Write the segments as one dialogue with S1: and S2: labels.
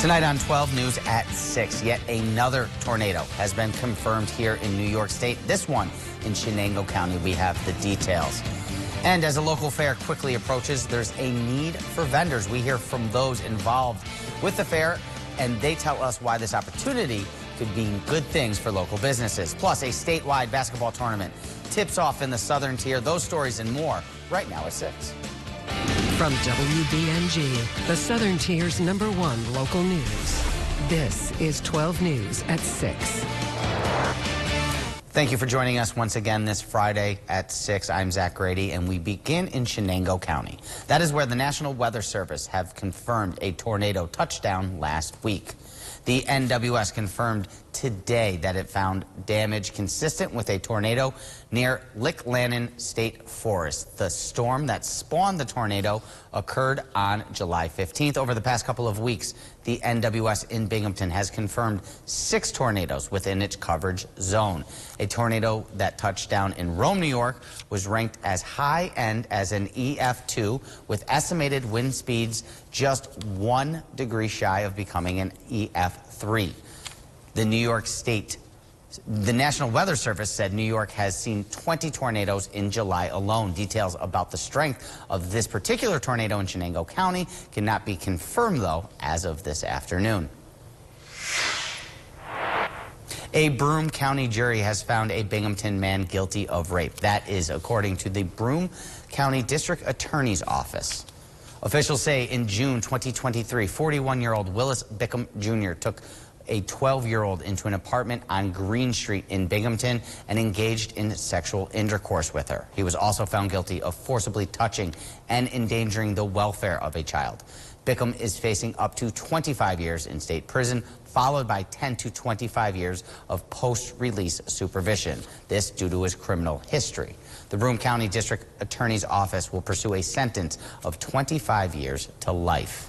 S1: Tonight on 12 News at 6, yet another tornado has been confirmed here in New York State. This one in Chenango County. We have the details. And as a local fair quickly approaches, there's a need for vendors. We hear from those involved with the fair, and they tell us why this opportunity could mean good things for local businesses. Plus, a statewide basketball tournament tips off in the Southern Tier. Those stories and more right now at 6.
S2: From WBNG, the Southern Tier's #1 local news. This is 12 News at 6.
S1: Thank you for joining us once again this Friday at 6. I'm Zach Grady, and we begin in Chenango County. That is where the National Weather Service have confirmed a tornado touchdown last week. The NWS confirmed today that it found damage consistent with a tornado near Lick Lannon State Forest. The storm that spawned the tornado occurred on July 15th. Over the past couple of weeks, the NWS in Binghamton has confirmed 6 tornadoes within its coverage zone. A tornado that touched down in Rome, New York, was ranked as high end as an EF2 with estimated wind speeds just 1 degree shy of becoming an EF3. The National Weather Service said New York has seen 20 tornadoes in July alone. Details about the strength of this particular tornado in Chenango County cannot be confirmed, though, as of this afternoon. A Broome County jury has found a Binghamton man guilty of rape. That is according to the Broome County District Attorney's Office. Officials say in June 2023, 41-year-old Willis Bickham Jr. took a 12-year-old into an apartment on Green Street in Binghamton and engaged in sexual intercourse with her. He was also found guilty of forcibly touching and endangering the welfare of a child. Bickham is facing up to 25 years in state prison, followed by 10 to 25 years of post-release supervision. This due to his criminal history. The Broome County District Attorney's Office will pursue a sentence of 25 years to life.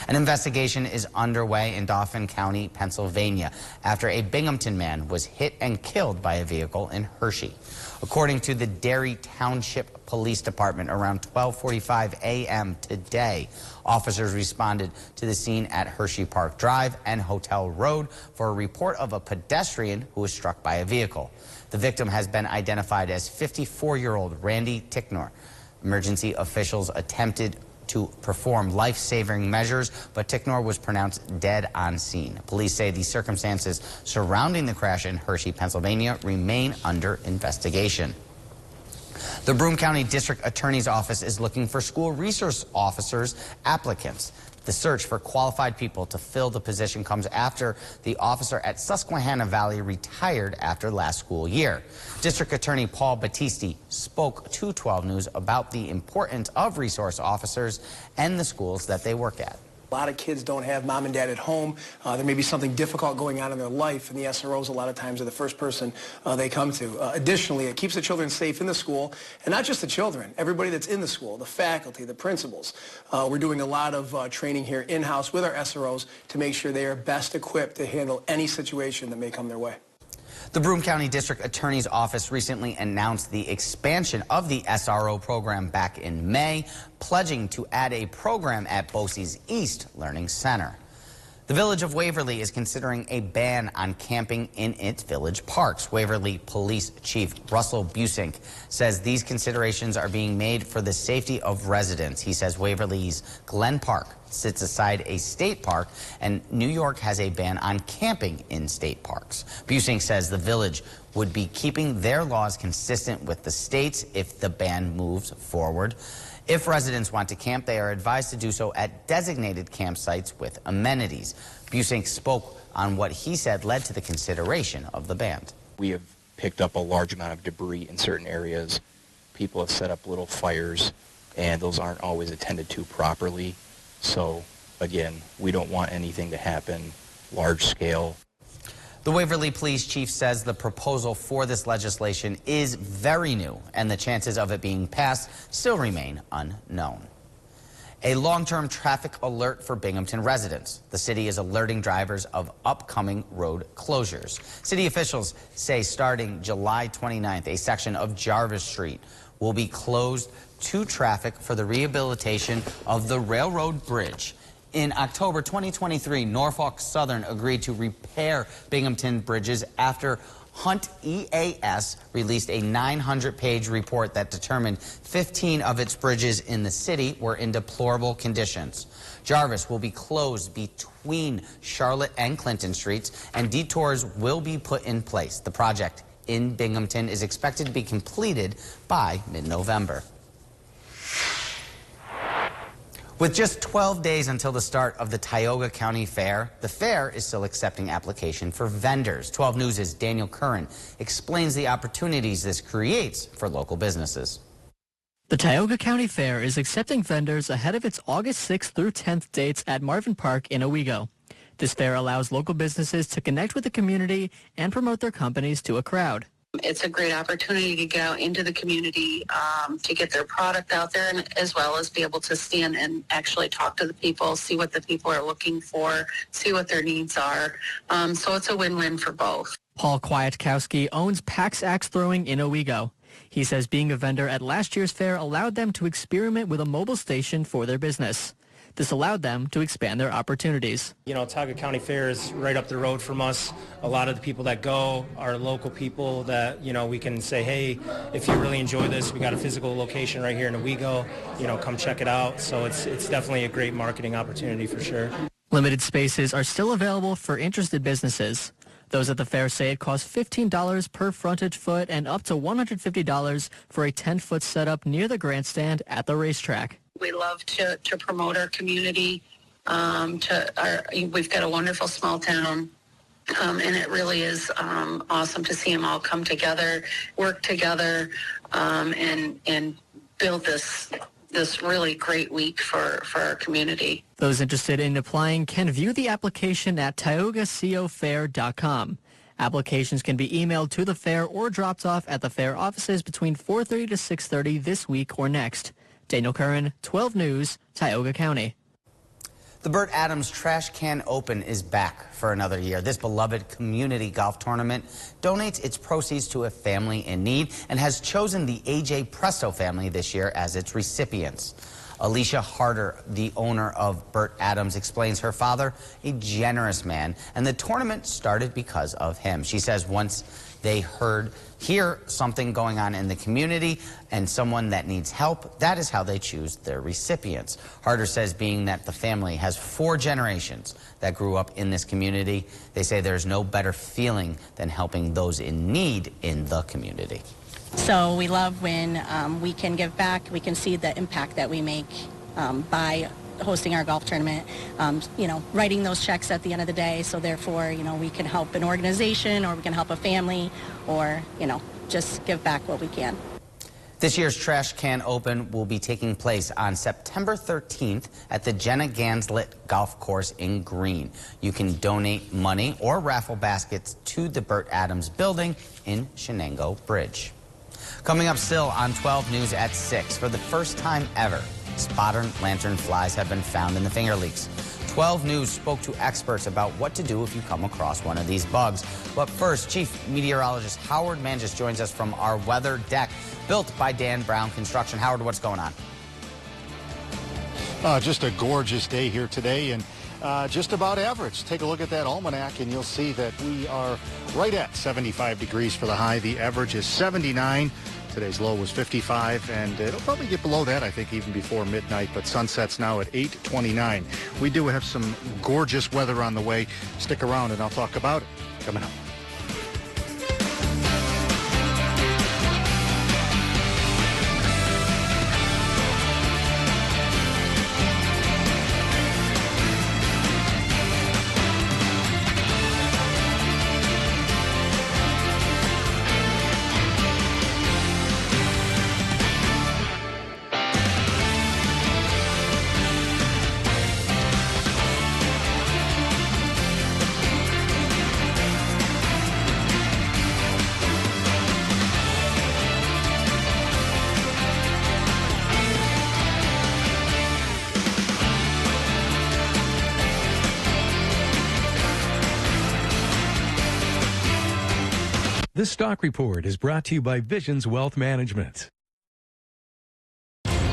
S1: An investigation is underway in Dauphin County, Pennsylvania, after a Binghamton man was hit and killed by a vehicle in Hershey. According to the Derry Township Police Department, around 12:45 a.m. today, officers responded to the scene at Hershey Park Drive and Hotel Road for a report of a pedestrian who was struck by a vehicle. The victim has been identified as 54-year-old Randy Ticknor. Emergency officials attempted to perform life-saving measures, but Ticknor was pronounced dead on scene. Police say the circumstances surrounding the crash in Hershey, Pennsylvania remain under investigation. The Broome County District Attorney's Office is looking for school resource officers applicants. The search for qualified people to fill the position comes after the officer at Susquehanna Valley retired after last school year. District Attorney Paul Battisti spoke to 12 News about the importance of resource officers and the schools that they work at.
S3: A lot of kids don't have mom and dad at home. There may be something difficult going on in their life, and the SROs a lot of times are the first person they come to. Additionally, it keeps the children safe in the school, and not just the children, everybody that's in the school, the faculty, the principals. We're doing a lot of training here in-house with our SROs to make sure they are best equipped to handle any situation that may come their way.
S1: The Broome County District Attorney's Office recently announced the expansion of the SRO program back in May, pledging to add a program at Bosse's East Learning Center. The Village of Waverly is considering a ban on camping in its village parks. Waverly Police Chief Russell Busink says these considerations are being made for the safety of residents. He says Waverly's Glen Park sits aside a state park, and New York has a ban on camping in state parks. Busink says the village would be keeping their laws consistent with the states if the ban moves forward. If residents want to camp, they are advised to do so at designated campsites with amenities. Busink spoke on what he said led to the consideration of the ban.
S4: We have picked up a large amount of debris in certain areas. People have set up little fires, and those aren't always attended to properly. So, again, we don't want anything to happen large scale.
S1: The Waverly Police Chief says the proposal for this legislation is very new, and the chances of it being passed still remain unknown. A long-term traffic alert for Binghamton residents. The city is alerting drivers of upcoming road closures. City officials say starting July 29th, a section of Jarvis Street will be closed to traffic for the rehabilitation of the railroad bridge. In October 2023, Norfolk Southern agreed to repair Binghamton bridges after Hunt EAS released a 900-page report that determined 15 of its bridges in the city were in deplorable conditions. Jarvis will be closed between Charlotte and Clinton Streets, and detours will be put in place. The project in Binghamton is expected to be completed by mid-November. With just 12 days until the start of the Tioga County Fair, the fair is still accepting application for vendors. 12 News' Daniel Curran explains the opportunities this creates for local businesses.
S5: The Tioga County Fair is accepting vendors ahead of its August 6th through 10th dates at Marvin Park in Owego. This fair allows local businesses to connect with the community and promote their companies to a crowd.
S6: It's a great opportunity to get out into the community, to get their product out there, and as well as be able to stand and actually talk to the people, see what the people are looking for, see what their needs are. So it's a win-win for both.
S5: Paul Kwiatkowski owns Pax Axe Throwing in Owego. He says being a vendor at last year's fair allowed them to experiment with a mobile station for their business. This allowed them to expand their opportunities.
S7: You know, Tioga County Fair is right up the road from us. A lot of the people that go are local people that, you know, we can say, hey, if you really enjoy this, we got a physical location right here in Owego, you know, come check it out. So it's definitely a great marketing opportunity for sure.
S5: Limited spaces are still available for interested businesses. Those at the fair say it costs $15 per frontage foot and up to $150 for a 10-foot setup near the grandstand at the racetrack.
S6: We love to promote our community. We've got a wonderful small town, and it really is awesome to see them all come together, work together, and build this really great week for our community.
S5: Those interested in applying can view the application at TiogaCoFair.com. Applications can be emailed to the fair or dropped off at the fair offices between 4:30 to 6:30 this week or next. Daniel Curran, 12 News, Tioga County.
S1: The Burt Adams Trash Can Open is back for another year. This beloved community golf tournament donates its proceeds to a family in need and has chosen the A.J. Presto family this year as its recipients. Alicia Harder, the owner of Burt Adams, explains her father, a generous man, and the tournament started because of him. She says once they hear something going on in the community and someone that needs help, that is how they choose their recipients. Harder says being that the family has 4 generations that grew up in this community, they say there's no better feeling than helping those in need in the community.
S8: So we love when we can give back, we can see the impact that we make by hosting our golf tournament, you know, writing those checks at the end of the day. So therefore, you know, we can help an organization or we can help a family or, you know, just give back what we can.
S1: This year's Trash Can Open will be taking place on September 13th at the Jenna Ganslet Golf Course in Greene. You can donate money or raffle baskets to the Burt Adams building in Shenango Bridge. Coming up still on 12 News at 6, for the first time ever, spotted lanternflies have been found in the Finger Lakes. 12 News spoke to experts about what to do if you come across one of these bugs. But first, Chief Meteorologist Howard Manges joins us from our weather deck, built by Dan Brown Construction. Howard, what's going on?
S9: Just a gorgeous day here today, and just about average. Take a look at that almanac, and you'll see that we are right at 75 degrees for the high. The average is 79. Today's low was 55, and it'll probably get below that, I think, even before midnight, but sunset's now at 8:29. We do have some gorgeous weather on the way. Stick around, and I'll talk about it coming up.
S10: This stock report is brought to you by Visions Wealth Management.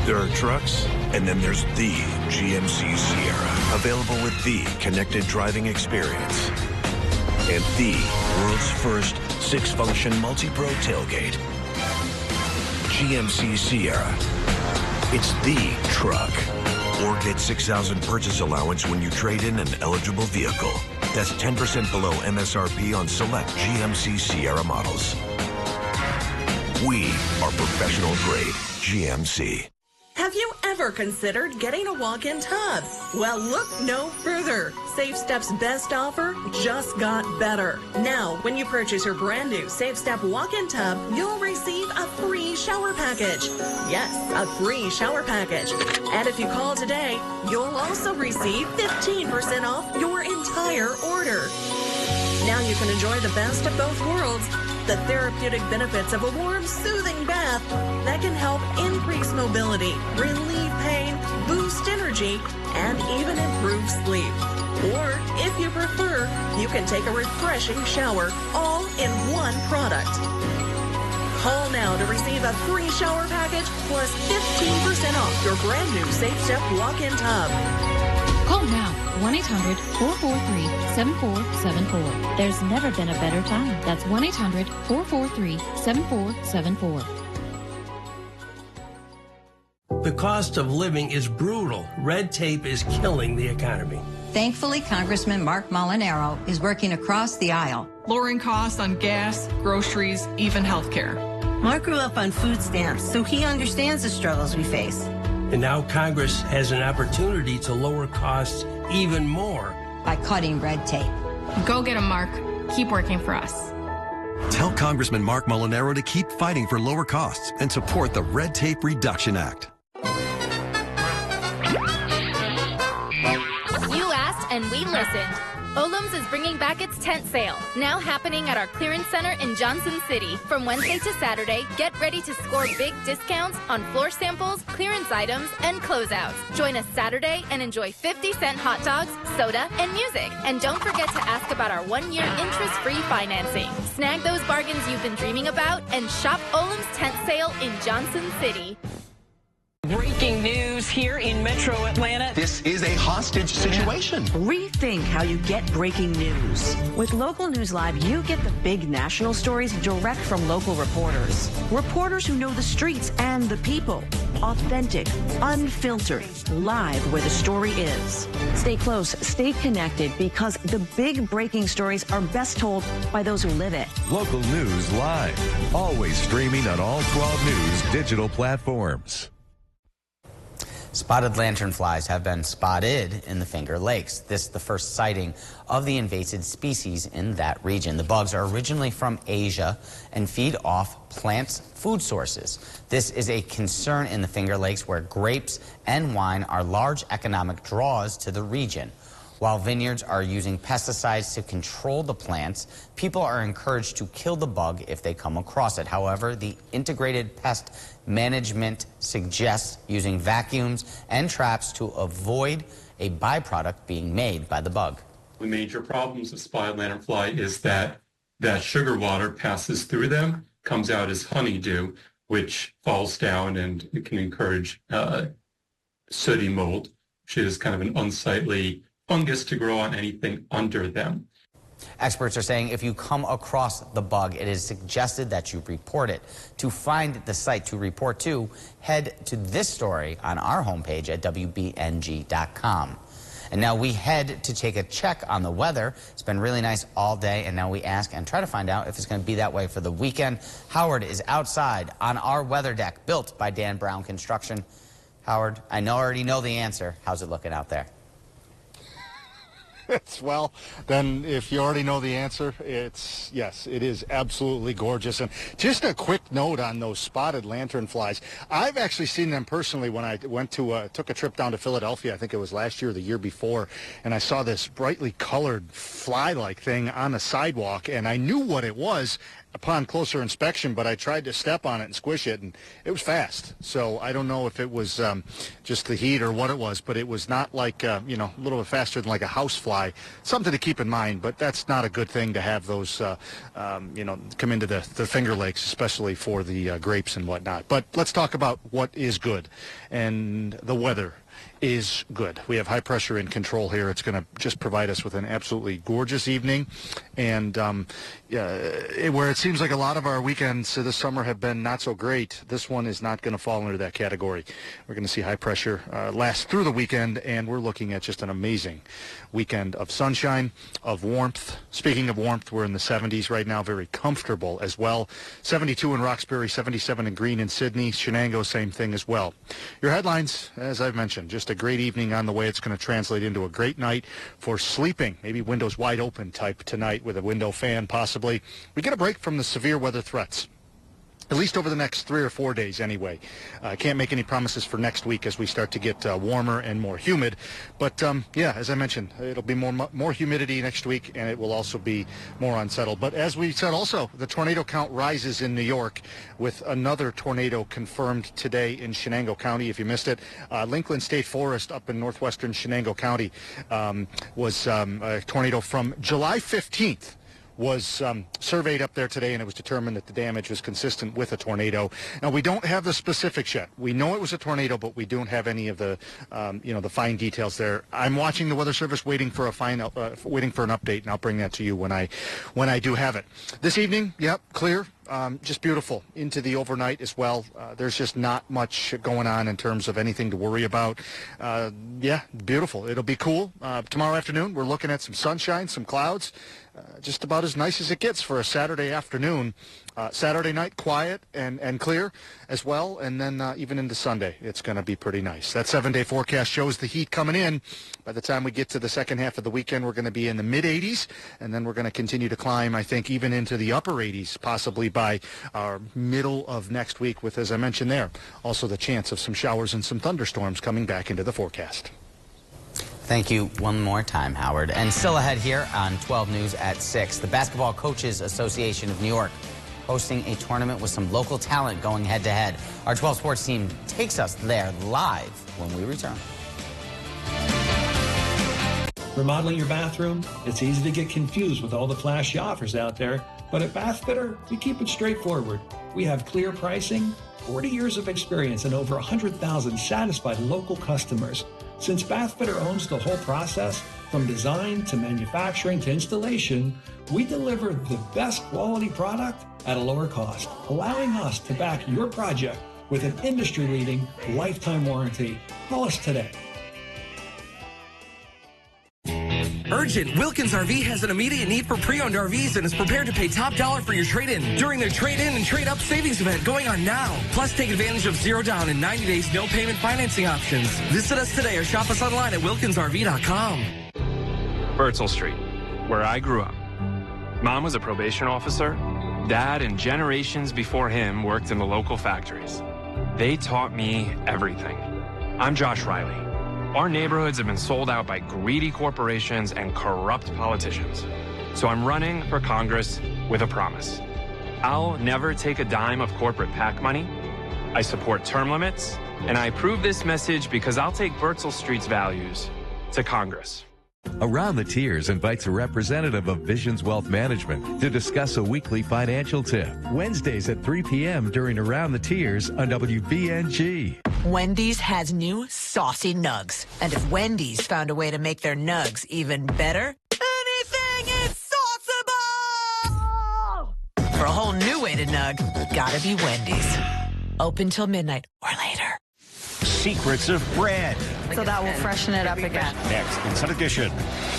S11: There are trucks, and then there's the GMC Sierra. Available with the connected driving experience. And the world's first 6-function multi-pro tailgate. GMC Sierra. It's the truck. Or get $6,000 purchase allowance when you trade in an eligible vehicle. That's 10% below MSRP on select GMC Sierra models. We are professional grade GMC.
S12: Have you ever considered getting a walk-in tub? Well, look no further. Safe Step's best offer just got better. Now, when you purchase your brand new Safe Step walk-in tub, you'll receive a free shower package. Yes, a free shower package. And if you call today, you'll also receive 15% off your entire order. Now you can enjoy the best of both worlds. The therapeutic benefits of a warm, soothing bath that can help increase mobility, relieve pain, boost energy, and even improve sleep. Or, if you prefer, you can take a refreshing shower all in one product. Call now to receive a free shower package plus 15% off your brand new Safe Step walk-in tub.
S13: Call now, 1-800-443-7474. There's never been a better time. That's 1-800-443-7474.
S14: The cost of living is brutal. Red tape is killing the economy.
S15: Thankfully, Congressman Mark Molinaro is working across the aisle,
S16: lowering costs on gas, groceries, even health care.
S17: Mark grew up on food stamps, so he understands the struggles we face.
S14: And now Congress has an opportunity to lower costs even more
S15: by cutting red tape.
S16: Go get him, Mark. Keep working for us.
S18: Tell Congressman Mark Molinaro to keep fighting for lower costs and support the Red Tape Reduction Act.
S19: You asked and we listened. Olum's is bringing back its tent sale, now happening at our clearance center in Johnson City. From Wednesday to Saturday, get ready to score big discounts on floor samples, clearance items, and closeouts. Join us Saturday and enjoy 50-cent hot dogs, soda, and music. And don't forget to ask about our 1-year interest-free financing. Snag those bargains you've been dreaming about and shop Olum's tent sale in Johnson City.
S20: Breaking news here in Metro Atlanta.
S21: This is a hostage situation.
S20: Rethink how you get breaking news. With Local News Live, you get the big national stories direct from local reporters. Reporters who know the streets and the people. Authentic, unfiltered, live where the story is. Stay close, stay connected, because the big breaking stories are best told by those who live it.
S10: Local News Live. Always streaming on all 12 News digital platforms.
S1: Spotted lanternflies have been spotted in the Finger Lakes. This is the first sighting of the invasive species in that region. The bugs are originally from Asia and feed off plants' food sources. This is a concern in the Finger Lakes, where grapes and wine are large economic draws to the region. While vineyards are using pesticides to control the plants, people are encouraged to kill the bug if they come across it. However, the integrated pest management suggests using vacuums and traps to avoid a byproduct being made by the bug.
S22: The major problems of spotted lanternfly is that sugar water passes through them, comes out as honeydew, which falls down, and it can encourage sooty mold, which is kind of an unsightly fungus to grow on anything under them.
S1: Experts are saying if you come across the bug, it is suggested that you report it. To find the site to report to, head to this story on our homepage at WBNG.com. And now we head to take a check on the weather. It's been really nice all day, and now we ask and try to find out if it's going to be that way for the weekend. Howard is outside on our weather deck, built by Dan Brown Construction. Howard, I already know the answer. How's it looking out there?
S9: Well, then if you already know the answer, yes, it is absolutely gorgeous. And just a quick note on those spotted lanternflies. I've actually seen them personally when I took a trip down to Philadelphia. I think it was last year or the year before, and I saw this brightly colored fly-like thing on the sidewalk, and I knew what it was upon closer inspection, but I tried to step on it and squish it, and it was fast. So I don't know if it was just the heat or what it was, but it was not like, a little bit faster than like a house fly. Something to keep in mind, but that's not a good thing to have those, come into the Finger Lakes, especially for the grapes and whatnot. But let's talk about what is good and the weather. is good. We have high pressure in control here. It's going to just provide us with an absolutely gorgeous evening. And where it seems like a lot of our weekends this summer have been not so great, this one is not going to fall into that category. We're going to see high pressure last through the weekend, and we're looking at just an amazing weekend of sunshine, of warmth. Speaking of warmth, we're in the 70s right now, very comfortable as well. 72 in Roxbury, 77 in Greene and Sydney. Shenango, same thing as well. Your headlines, as I've mentioned, just a great evening on the way. It's going to translate into a great night for sleeping, maybe windows wide open type tonight with a window fan possibly. We get a break from the severe weather threats, at least over the next 3 or 4 days anyway. I can't make any promises for next week as we start to get warmer and more humid. But, yeah, as I mentioned, it'll be more humidity next week, and it will also be more unsettled. But as we said also, the tornado count rises in New York with another tornado confirmed today in Shenango County. If you missed it, Lakeland State Forest up in northwestern Shenango County was a tornado from July 15th. Was surveyed up there today, and it was determined that the damage was consistent with a tornado. Now, we don't have the specifics yet. We know it was a tornado, but we don't have any of the, the fine details there. I'm watching the Weather Service, waiting for an update, and I'll bring that to you when I do have it. This evening, yep, clear. Just beautiful into the overnight as well. There's just not much going on in terms of anything to worry about. Yeah, beautiful. It'll be cool. Tomorrow afternoon, we're looking at some sunshine, some clouds. Just about as nice as it gets for a Saturday afternoon. Saturday night, quiet and clear as well. And then even into Sunday, it's going to be pretty nice. That 7-day forecast shows the heat coming in. By the time we get to the second half of the weekend, we're going to be in the mid-80s. And then we're going to continue to climb, I think, even into the upper 80s, possibly by our middle of next week with, as I mentioned there, also the chance of some showers and some thunderstorms coming back into the forecast.
S1: Thank you one more time, Howard. And still ahead here on 12 News at 6, the Basketball Coaches Association of New York hosting a tournament with some local talent going head-to-head. Our 12 Sports team takes us there live when we return.
S2: Remodeling your bathroom? It's easy to get confused with all the flashy offers out there, but at Bathfitter, we keep it straightforward. We have clear pricing, 40 years of experience, and over 100,000 satisfied local customers. Since Bathfitter owns the whole process, from design to manufacturing to installation, we deliver the best quality product at a lower cost, allowing us to back your project with an industry-leading lifetime warranty. Call us today.
S3: Urgent! Wilkins RV has an immediate need for pre-owned RVs and is prepared to pay top dollar for your trade-in during their trade-in and trade-up savings event going on now. Plus, take advantage of 0 down and 90 days no payment financing options. Visit us today or shop us online at wilkinsrv.com.
S23: Bertzel Street, where I grew up. Mom was a probation officer. Dad and generations before him worked in the local factories. They taught me everything. I'm Josh Riley. Our neighborhoods have been sold out by greedy corporations and corrupt politicians. So I'm running for Congress with a promise. I'll never take a dime of corporate PAC money. I support term limits, and I approve this message because I'll take Bertzel Street's values to Congress.
S10: Around the Tiers invites a representative of Visions Wealth Management to discuss a weekly financial tip. Wednesdays at 3 p.m. during Around the Tiers on WBNG.
S24: Wendy's has new saucy nugs. And if Wendy's found a way to make their nugs even better, anything is sauceable! For a whole new way to nug, gotta be Wendy's. Open till midnight or later.
S25: Secrets of bread.
S26: So that will freshen it up again.
S25: Next, Inside Edition,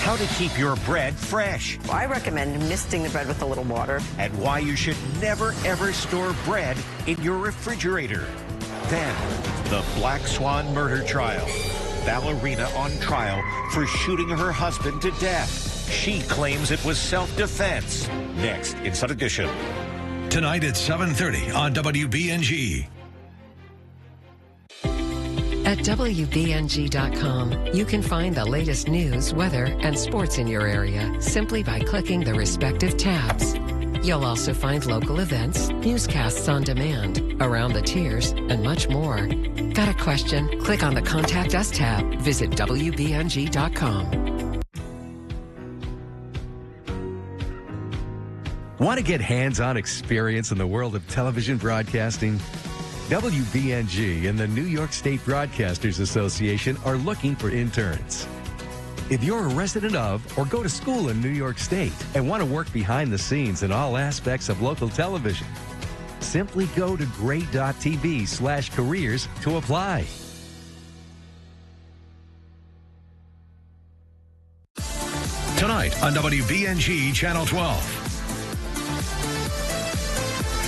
S25: how to keep your bread fresh.
S26: I recommend misting the bread with a little water.
S25: And why you should never, ever store bread in your refrigerator. Then, the Black Swan murder trial. Ballerina on trial for shooting her husband to death. She claims it was self-defense. Next, Inside Edition.
S27: Tonight at 7:30 on WBNG.
S28: At WBNG.com, you can find the latest news, weather, and sports in your area simply by clicking the respective tabs. You'll also find local events, newscasts on demand, Around the Tiers, and much more. Got a question? Click on the Contact Us tab. Visit WBNG.com.
S10: Want to get hands-on experience in the world of television broadcasting? WBNG and the New York State Broadcasters Association are looking for interns. If you're a resident of or go to school in New York State and want to work behind the scenes in all aspects of local television, simply go to grade.tv/careers to apply.
S27: Tonight on WBNG Channel 12.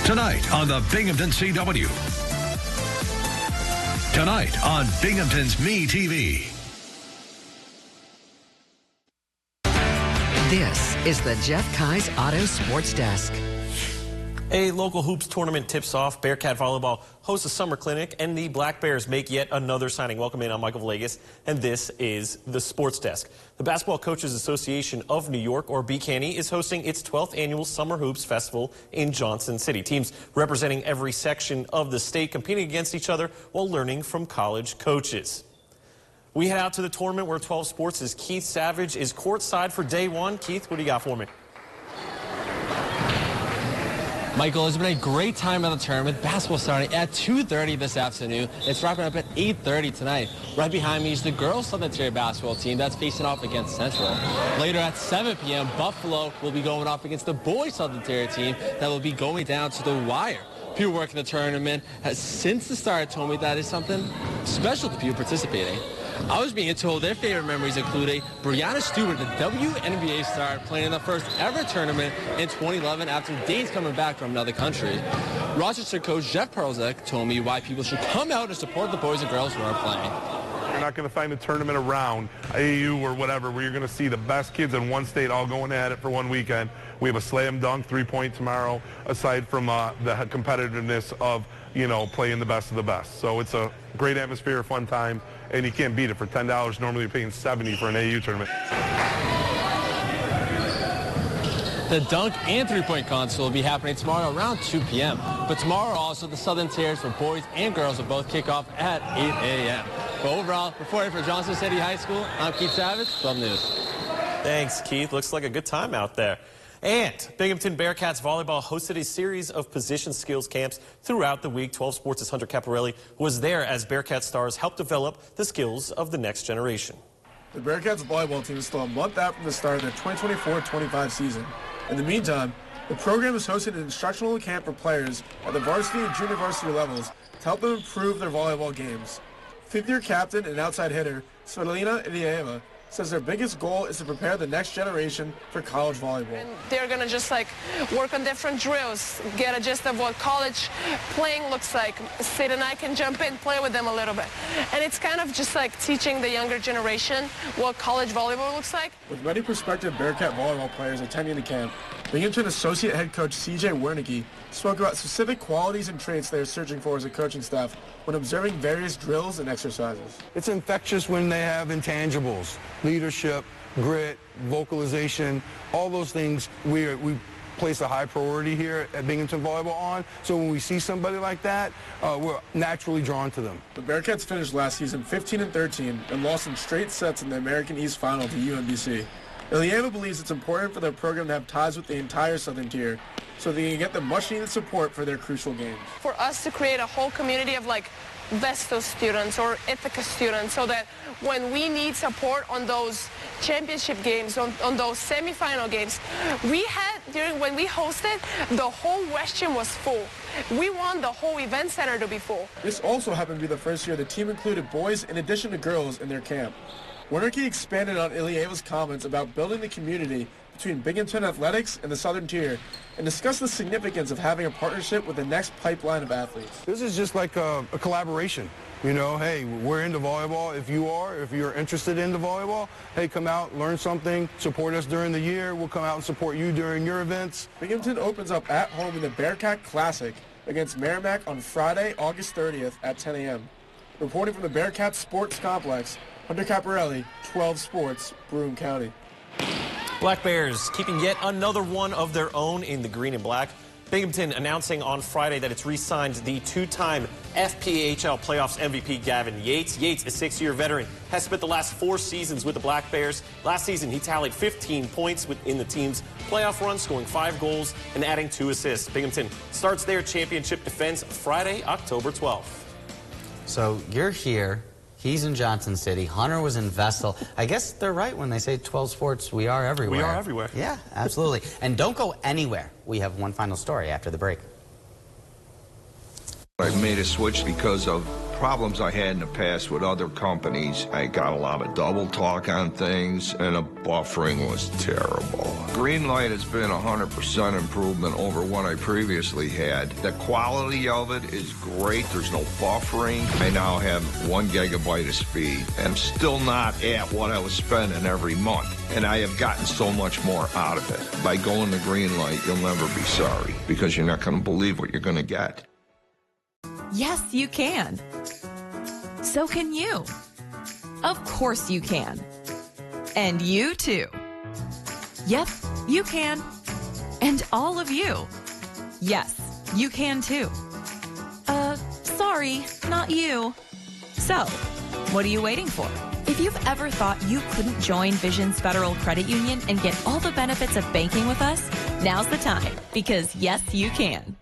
S27: Tonight on the Binghamton CW. Tonight on Binghamton's Me TV.
S28: This is the Jeff Kai's Auto Sports Desk.
S4: A local hoops tournament tips off. Bearcat Volleyball hosts a summer clinic, and the Black Bears make yet another signing. Welcome in, I'm Michael Villegas, and this is the Sports Desk. The Basketball Coaches Association of New York, or BCANY, is hosting its 12th annual Summer Hoops Festival in Johnson City. Teams representing every section of the state competing against each other while learning from college coaches. We head out to the tournament where 12 Sports' Keith Savage is courtside for day one. Keith, what do you got for me?
S5: Michael, it's been a great time at the tournament. Basketball starting at 2:30 this afternoon. It's wrapping up at 8:30 tonight. Right behind me is the girls' Southern Tier basketball team that's facing off against Central. Later at 7 p.m., Buffalo will be going off against the boys' Southern Tier team that will be going down to the wire. People working the tournament has since the start told me that is something special to people participating. I was being told their favorite memories include a Brianna Stewart, the WNBA star, playing in the first ever tournament in 2011 after days coming back from another country. Rochester coach Jeff Pearlzak told me why people should come out and support the boys and girls who are playing.
S6: You're not going to find a tournament around AAU or whatever where you're going to see the best kids in one state all going at it for one weekend. We have a slam dunk three-point tomorrow, aside from the competitiveness of, playing the best of the best. So it's a great atmosphere, fun time, and you can't beat it for $10. Normally you're paying $70 for an AAU tournament.
S5: The dunk and three-point contest will be happening tomorrow around 2 p.m. But tomorrow also the Southern Tiers for boys and girls will both kick off at 8 a.m. But overall, reporting for Johnson City High School, I'm Keith Savage, 12 News.
S4: Thanks, Keith. Looks like a good time out there. And Binghamton Bearcats Volleyball hosted a series of position skills camps throughout the week. 12 Sports' Hunter Caparelli was there as Bearcat stars helped develop the skills of the next generation.
S7: The Bearcats volleyball team is still a month out from the start of their 2024-25 season. In the meantime, the program has hosted an instructional camp for players at the varsity and junior varsity levels to help them improve their volleyball games. Fifth-year captain and outside hitter Svetlana Ilieva says their biggest goal is to prepare the next generation for college volleyball.
S8: And they're going to just work on different drills, get a gist of what college playing looks like. Sid and I can jump in, play with them a little bit. And it's kind of just teaching the younger generation what college volleyball looks like.
S7: With many prospective Bearcat volleyball players attending the camp, Binghamton Associate Head Coach C.J. Wernicke spoke about specific qualities and traits they are searching for as a coaching staff when observing various drills and exercises.
S11: It's infectious when they have intangibles, leadership, grit, vocalization, all those things we place a high priority here at Binghamton Volleyball on. So when we see somebody like that, we're naturally drawn to them.
S7: The Bearcats finished last season 15-13 and lost in straight sets in the American East Final to UMBC. Ilieva believes it's important for their program to have ties with the entire Southern Tier so they can get the much-needed support for their crucial games.
S8: For us to create a whole community of Vestos students or Ithaca students so that when we need support on those championship games, on those semifinal games, when we hosted, the whole West Gym was full. We want the whole event center to be full.
S7: This also happened to be the first year the team included boys in addition to girls in their camp. Wernicke expanded on Ilieva's comments about building the community between Binghamton Athletics and the Southern Tier and discussed the significance of having a partnership with the next pipeline of athletes.
S11: This is just like a collaboration. Hey, we're into volleyball. If you're interested in the volleyball, hey, come out, learn something, support us during the year. We'll come out and support you during your events.
S7: Binghamton opens up at home in the Bearcat Classic against Merrimack on Friday, August 30th at 10 a.m. Reporting from the Bearcat Sports Complex, Hunter Caparelli, 12 Sports, Broome County.
S4: Black Bears keeping yet another one of their own in the green and black. Binghamton announcing on Friday that it's re-signed the two-time FPHL Playoffs MVP Gavin Yates. Yates, a 6-year veteran, has spent the last 4 seasons with the Black Bears. Last season, he tallied 15 points within the team's playoff run, scoring 5 goals and adding 2 assists. Binghamton starts their championship defense Friday, October 12th.
S1: So you're here. He's in Johnson City. Hunter was in Vestal. I guess they're right when they say 12 sports, we are everywhere.
S4: We are everywhere.
S1: Yeah, absolutely. And don't go anywhere. We have one final story after the break.
S12: I made a switch because of problems I had in the past with other companies. I got a lot of double talk on things, and the buffering was terrible. Greenlight has been 100% improvement over what I previously had. The quality of it is great. There's no buffering. I now have 1 gigabyte of speed. I'm still not at what I was spending every month, and I have gotten so much more out of it. By going to Greenlight, you'll never be sorry, because you're not going to believe what you're going to get.
S13: Yes, you can. So can you. Of course you can. And you too. Yep, you can. And all of you. Yes, you can too. Sorry, not you. So, what are you waiting for? If you've ever thought you couldn't join Vision's Federal Credit Union and get all the benefits of banking with us, now's the time, because yes, you can.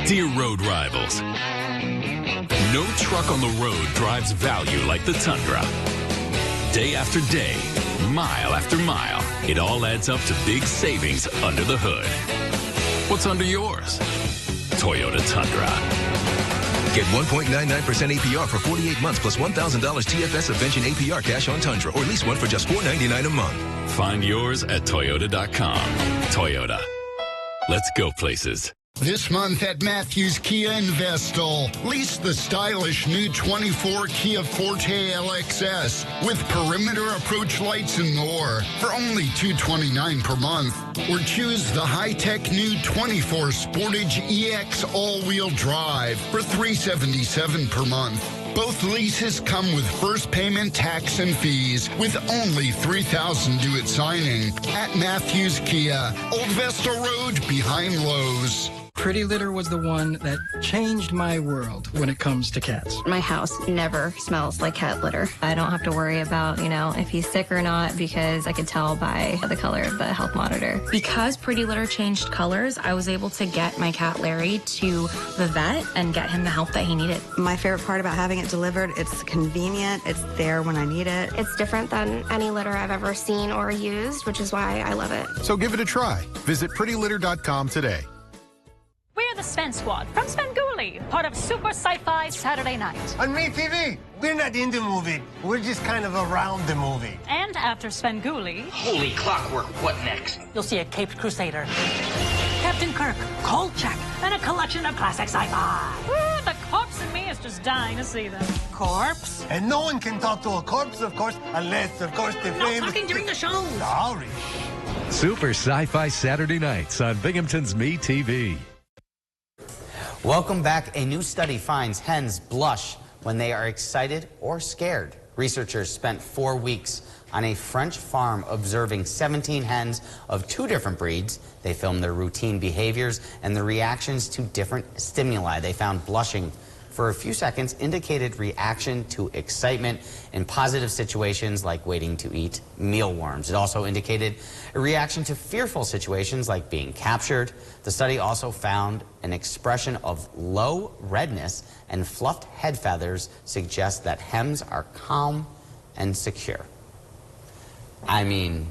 S14: Dear road rivals, no truck on the road drives value like the Tundra. Day after day, mile after mile, it all adds up to big savings under the hood. What's under yours? Toyota Tundra.
S15: Get 1.99% APR for 48 months plus $1,000 TFS Subvention APR cash on Tundra, or lease one for just $4.99 a month.
S14: Find yours at Toyota.com. Toyota. Let's go places.
S16: This month at Matthews Kia in Vestal, lease the stylish new 24 Kia Forte LXS with perimeter approach lights and more for only $229 per month. Or choose the high-tech new 24 Sportage EX all-wheel drive for $377 per month. Both leases come with first payment, tax, and fees, with only $3,000 due at signing. At Matthews Kia, Old Vestal Road behind Lowe's.
S17: Pretty Litter was the one that changed my world when it comes to cats.
S18: My house never smells like cat litter. I don't have to worry about, if he's sick or not, because I could tell by the color of the health monitor. Because Pretty Litter changed colors, I was able to get my cat Larry to the vet and get him the help that he needed.
S19: My favorite part about having it delivered, it's convenient, it's there when I need it.
S29: It's different than any litter I've ever seen or used, which is why I love it.
S30: So give it a try. Visit prettylitter.com today.
S31: We're the Sven Squad from Svengoolie, part of Super Sci-Fi Saturday Night.
S32: On MeTV, we're not in the movie. We're just kind of around the movie.
S31: And after Svengoolie...
S33: Holy clockwork, what next?
S31: You'll see a Caped Crusader, Captain Kirk, Kolchak, and a collection of classic sci-fi. The corpse in me is just dying to see them. Corpse?
S32: And no one can talk to a corpse, of course, unless, of course, the
S31: No talking during the show.
S32: Sorry.
S10: Super Sci-Fi Saturday nights on Binghamton's MeTV.
S1: Welcome back. A new study finds hens blush when they are excited or scared. Researchers spent 4 weeks on a French farm observing 17 hens of 2 different breeds. They filmed their routine behaviors and the reactions to different stimuli. They found blushing for a few seconds indicated reaction to excitement in positive situations like waiting to eat mealworms. It also indicated a reaction to fearful situations like being captured. The study also found an expression of low redness and fluffed head feathers suggest that hens are calm and secure. I mean,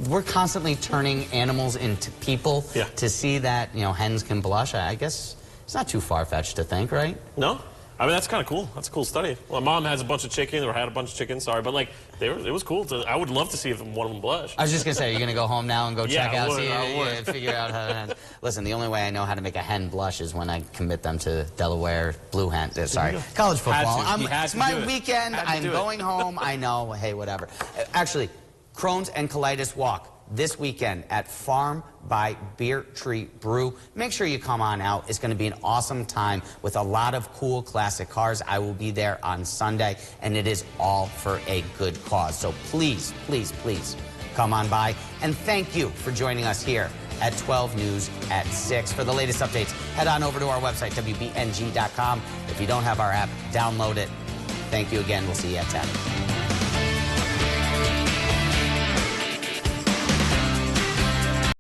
S1: we're constantly turning animals into people to see that, hens can blush. I guess it's not too far-fetched to think, right?
S4: No. I mean, that's kind of cool. That's a cool study. Well, my mom has a bunch of chickens, or had a bunch of chickens, sorry. But, it was cool. I would love to see if one of them blushed.
S1: I was just going to say, are you going to go home now and go check out?
S4: I would.
S1: Figure out how to... Listen, the only way I know how to make a hen blush is when I commit them to Delaware Blue Hen. Sorry, college football. It's my weekend. I'm going home. I know. Hey, whatever. Actually, Crohn's and Colitis Walk this weekend at Farm by Beer Tree Brew. Make sure you come on out. It's going to be an awesome time with a lot of cool classic cars. I will be there on Sunday, and it is all for a good cause. So please, please, please come on by. And thank you for joining us here at 12 News at 6. For the latest updates, head on over to our website, WBNG.com. If you don't have our app, download it. Thank you again. We'll see you at 10.